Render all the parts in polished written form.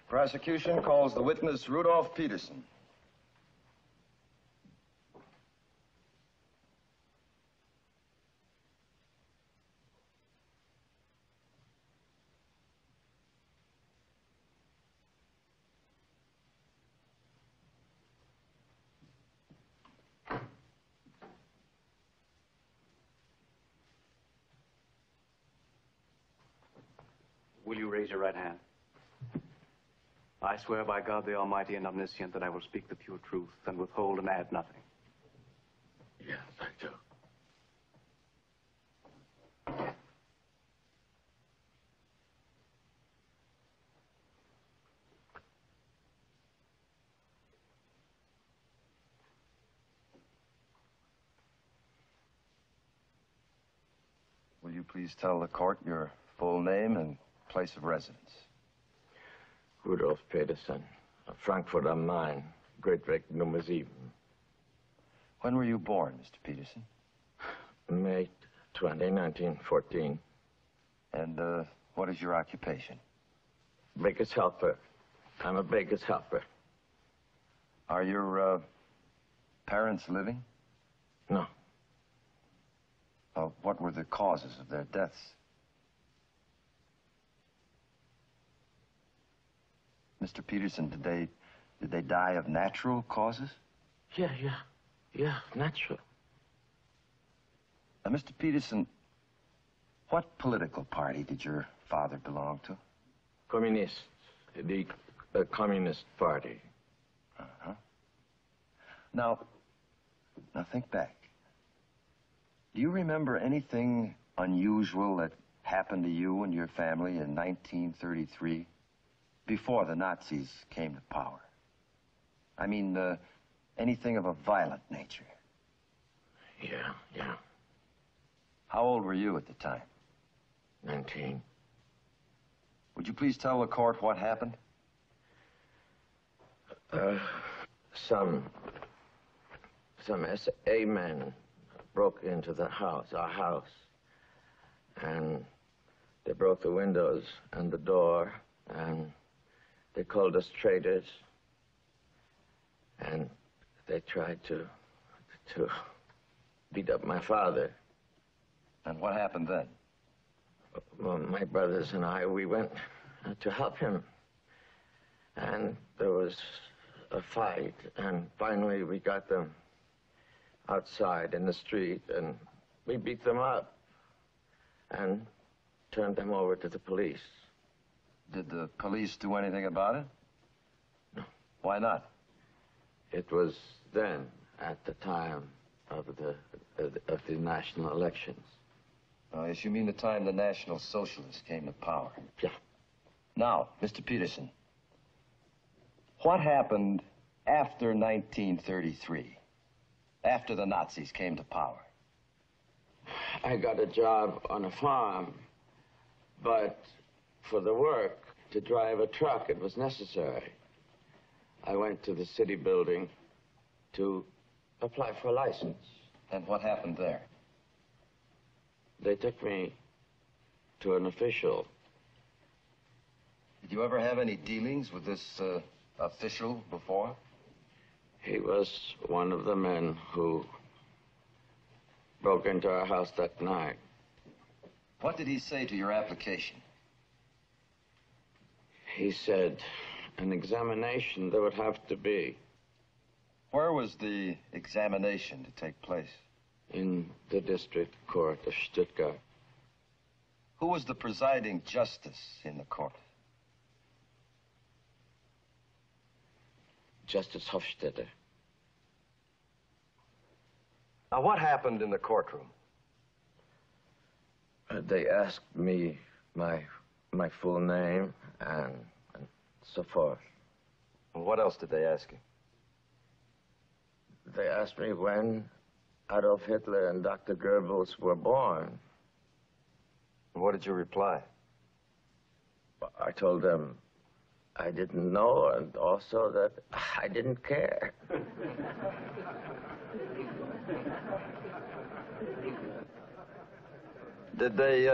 Prosecution calls the witness Rudolph Peterson. Will you raise your right hand? I swear by God the Almighty and Omniscient that I will speak the pure truth and withhold and add nothing. Yes, I do. Will you please tell the court your full name and place of residence? Rudolph Peterson, Frankfurt am Main, Great Reich Nummer 7. When were you born, Mr. Peterson? May 20, 1914. And what is your occupation? Baker's helper. I'm a baker's helper. Are your parents living? No. What were the causes of their deaths? Mr. Peterson, did they die of natural causes? Yeah, natural. Mr. Peterson, what political party did your father belong to? Communist, the Communist Party. Uh-huh. Now think back. Do you remember anything unusual that happened to you and your family in 1933? Before the Nazis came to power? I mean, anything of a violent nature? Yeah. How old were you at the time? 19. Would you please tell the court what happened? Some SA men broke into the house, our house, and they broke the windows and the door, and they called us traitors, and they tried to beat up my father. And what happened then? Well, my brothers and I, we went to help him. And there was a fight, and finally we got them outside in the street, and we beat them up and turned them over to the police. Did the police do anything about it? No. Why not? It was then, at the time of the national elections. Oh, yes, you mean the time the National Socialists came to power? Yeah. Now, Mr. Peterson, what happened after 1933, after the Nazis came to power? I got a job on a farm, but for the work to drive a truck, it was necessary. I went to the city building to apply for a license. And what happened there? They took me to an official. Did you ever have any dealings with this official before? He was one of the men who broke into our house that night. What did he say to your application? He said an examination there would have to be. Where was the examination to take place? In the district court of Stuttgart. Who was the presiding justice in the court? Justice Hofstetter. Now, what happened in the courtroom? They asked me my full name and so forth. And what else did they ask you? They asked me when Adolf Hitler and Dr. Goebbels were born. And what did you reply? I told them I didn't know, and also that I didn't care. Did they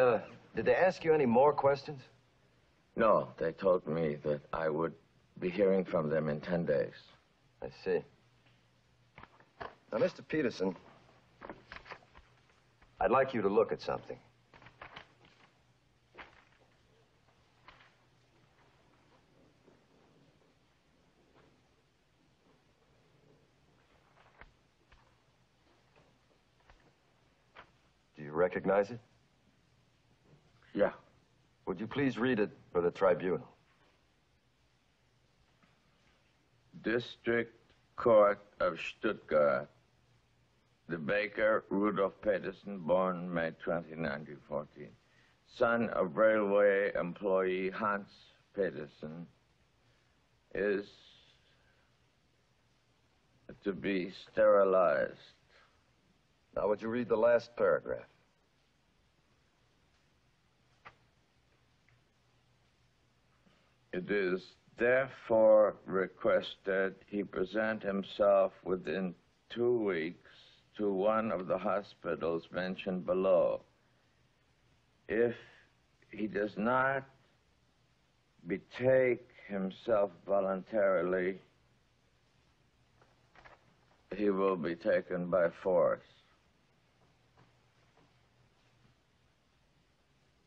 ask you any more questions? No, they told me that I would be hearing from them in 10 days. I see. Now, Mr. Peterson, I'd like you to look at something. Do you recognize it? Yeah. Would you please read it for the tribunal? District Court of Stuttgart. The baker, Rudolf Peterson, born May 20, 1914. Son of railway employee Hans Peterson, is to be sterilized. Now, would you read the last paragraph? It is therefore requested he present himself within 2 weeks to one of the hospitals mentioned below. If he does not betake himself voluntarily, he will be taken by force.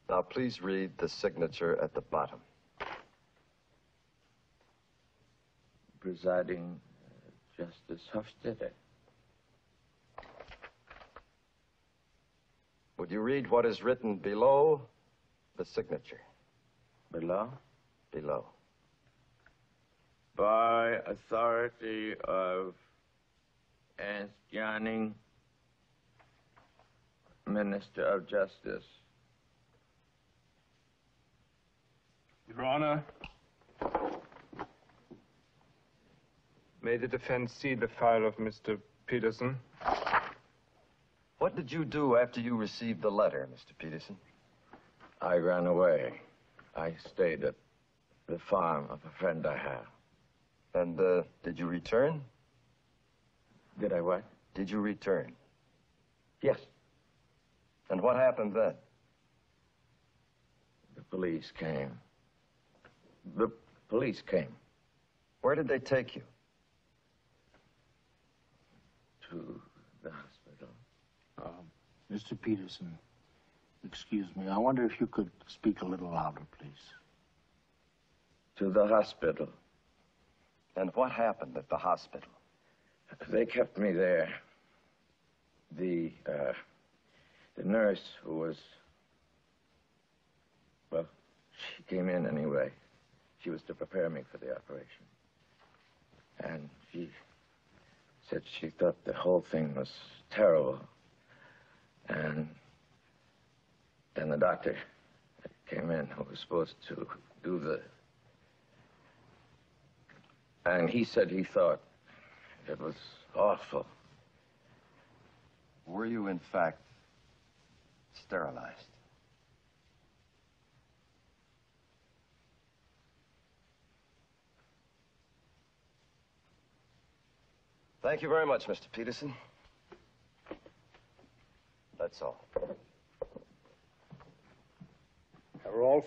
Now, please read the signature at the bottom. Presiding Justice Hofstede. Would you read what is written below the signature? Below? Below. By authority of Ernst Janning, Minister of Justice. Your Honor, may the defense see the file of Mr. Peterson? What did you do after you received the letter, Mr. Peterson? I ran away. I stayed at the farm of a friend I have. And, did you return? Did I what? Did you return? Yes. And what happened then? The police came. The police came. Where did they take you? To the hospital. Mr. Peterson, excuse me. I wonder if you could speak a little louder, please. To the hospital. And what happened at the hospital? They kept me there. The nurse who was, well, she came in anyway. She was to prepare me for the operation. And she said she thought the whole thing was terrible. And then the doctor came in who was supposed to do the... And he said he thought it was awful. Were you, in fact, sterilized? Thank you very much, Mr. Peterson. That's all. Herr Rolf,